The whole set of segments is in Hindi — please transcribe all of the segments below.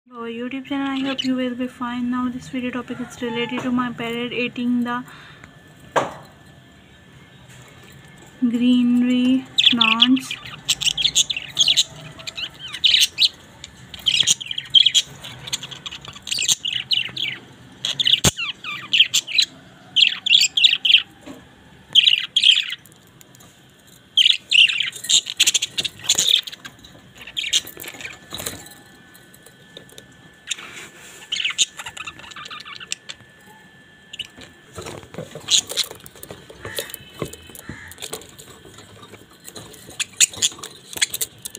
Our YouTube channel. I hope you will be fine. Now this video topic is related to my parrot eating the greenery plants.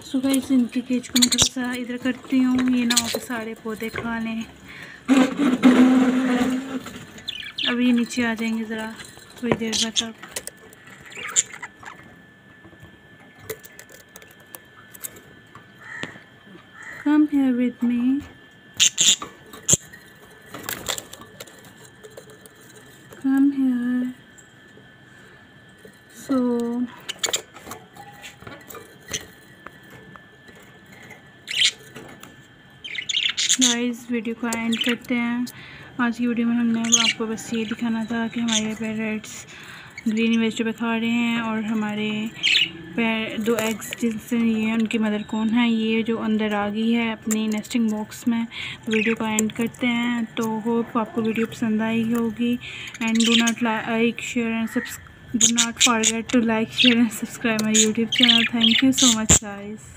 So guys इनकी केज को मैं थोड़ा सा इधर करती हूँ, ये ना हो के सारे पौधे खा लें। अब ये नीचे आ जाएंगे ज़रा थोड़ी देर बाद तक। Come here with me, come here. So guys video को एंड करते हैं। आज की वीडियो में हमने आपको बस ये दिखाना था कि हमारे पैरट्स ग्रीन वेजिटेबल खा रहे हैं और हमारे दो एग्स जिनसे ये हैं उनकी मदर कौन है, ये जो अंदर आ गई है अपनी नेस्टिंग बॉक्स में। वीडियो को एंड करते हैं। तो होप आपको वीडियो पसंद आई होगी। And do not like share and do not forget to like share and subscribe my YouTube channel. Thank you so much guys.